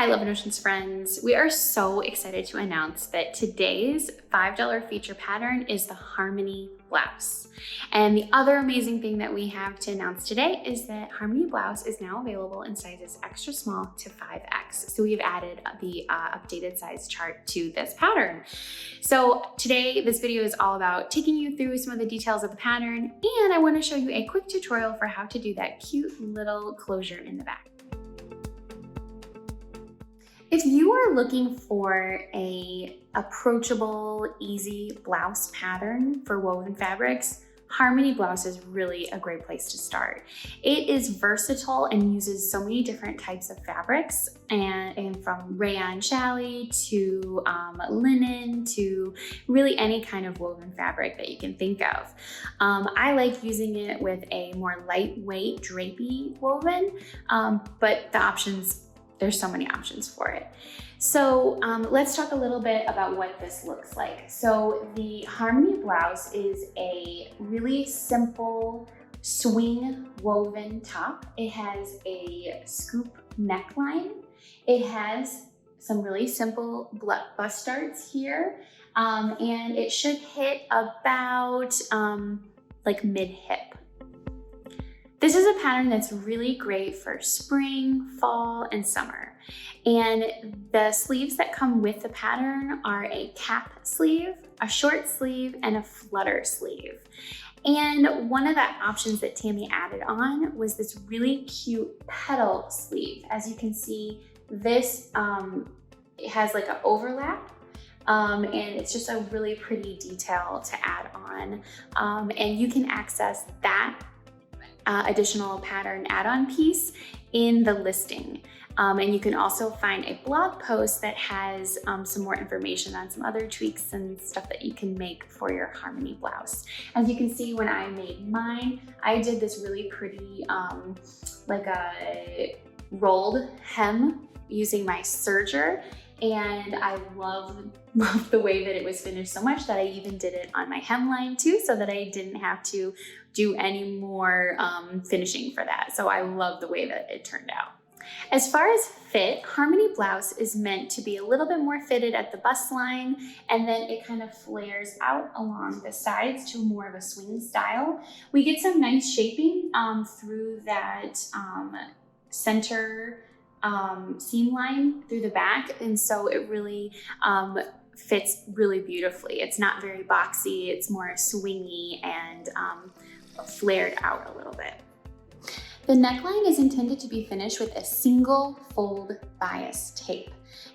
Hi, Love and Oceans friends. We are so excited to announce that today's $5 feature pattern is the Harmony Blouse. And the other amazing thing that we have to announce today is that Harmony Blouse is now available in sizes extra small to 5X. So we've added the updated size chart to this pattern. So today, this video is all about taking you through some of the details of the pattern, and I want to show you a quick tutorial for how to do that cute little closure in the back. If you are looking for an approachable, easy blouse pattern for woven fabrics, Harmony Blouse is really a great place to start. It is versatile and uses so many different types of fabrics, and from rayon challis to linen to really any kind of woven fabric that you can think of. I like using it with a more lightweight drapey woven, but the options, there's so many options for it. So let's talk a little bit about what this looks like. So the Harmony Blouse is a really simple swing woven top. It has a scoop neckline. It has some really simple bust darts here, and it should hit about like mid-hip. This is a pattern that's really great for spring, fall, and summer. And the sleeves that come with the pattern are a cap sleeve, a short sleeve, and a flutter sleeve. And one of the options that Tammy added on was this really cute petal sleeve. As you can see, this it has like an overlap. And it's just a really pretty detail to add on. And you can access that additional pattern add-on piece in the listing. And you can also find a blog post that has some more information on some other tweaks and stuff that you can make for your Harmony Blouse. As you can see, when I made mine, I did this really pretty like a rolled hem using my serger. And I love the way that it was finished so much that I even did it on my hemline too, so that I didn't have to do any more finishing for that. So I love the way that it turned out. As far as fit, Harmony Blouse is meant to be a little bit more fitted at the bust line, and then it kind of flares out along the sides to more of a swing style. We get some nice shaping through that center seam line through the back, and so it really fits really beautifully. It's not very boxy, it's more swingy and flared out a little bit. The neckline is intended to be finished with a single fold bias tape.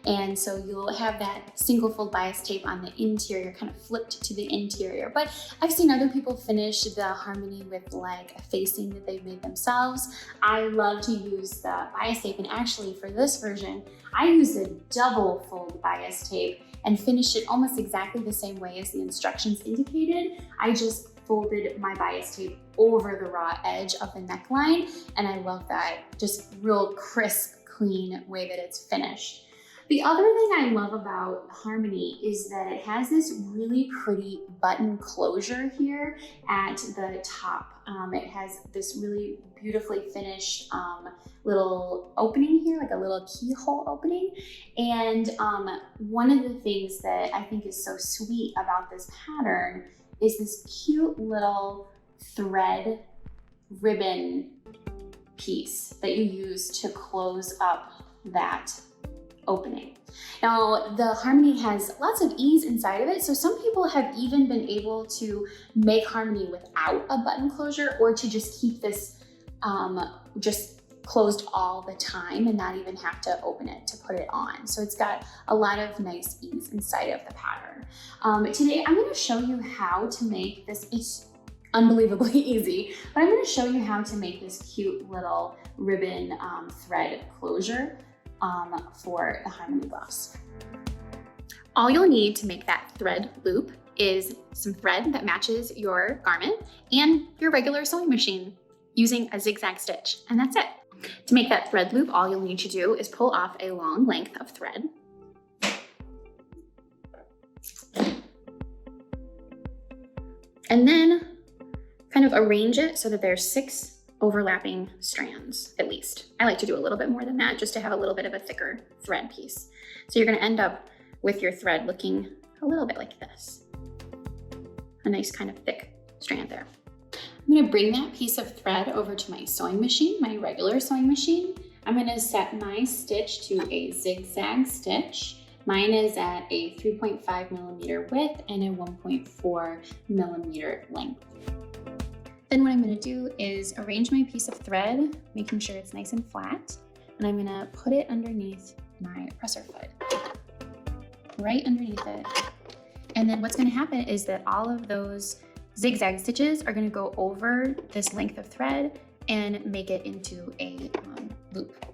And so you'll have that single fold bias tape on the interior, kind of flipped to the interior. But I've seen other people finish the Harmony with like a facing that they've made themselves. I love to use the bias tape, and actually for this version, I use a double fold bias tape and finished it almost exactly the same way as the instructions indicated. I just folded my bias tape over the raw edge of the neckline, and I love that just real crisp, clean way that it's finished. The other thing I love about Harmony is that it has this really pretty button closure here at the top. It has this really beautifully finished little opening here, like a little keyhole opening. And one of the things that I think is so sweet about this pattern is this cute little thread ribbon piece that you use to close up that opening. Now, the Harmony has lots of ease inside of it, so some people have even been able to make Harmony without a button closure, or to just keep this just closed all the time and not even have to open it to put it on. So it's got a lot of nice ease inside of the pattern. Today, I'm going to show you how to make this. It's unbelievably easy, but I'm going to show you how to make this cute little ribbon thread closure for the Harmony Blouse. All you'll need to make that thread loop is some thread that matches your garment and your regular sewing machine using a zigzag stitch, and that's it. To make that thread loop, all you'll need to do is pull off a long length of thread. And then kind of arrange it so that there's 6 overlapping strands, at least. I like to do a little bit more than that just to have a little bit of a thicker thread piece. So you're gonna end up with your thread looking a little bit like this. A nice kind of thick strand there. I'm gonna bring that piece of thread over to my sewing machine, my regular sewing machine. I'm gonna set my stitch to a zigzag stitch. Mine is at a 3.5 millimeter width and a 1.4 millimeter length. Then what I'm gonna do is arrange my piece of thread, making sure it's nice and flat, and I'm gonna put it underneath my presser foot, right underneath it. And then what's gonna happen is that all of those zigzag stitches are gonna go over this length of thread and make it into a loop.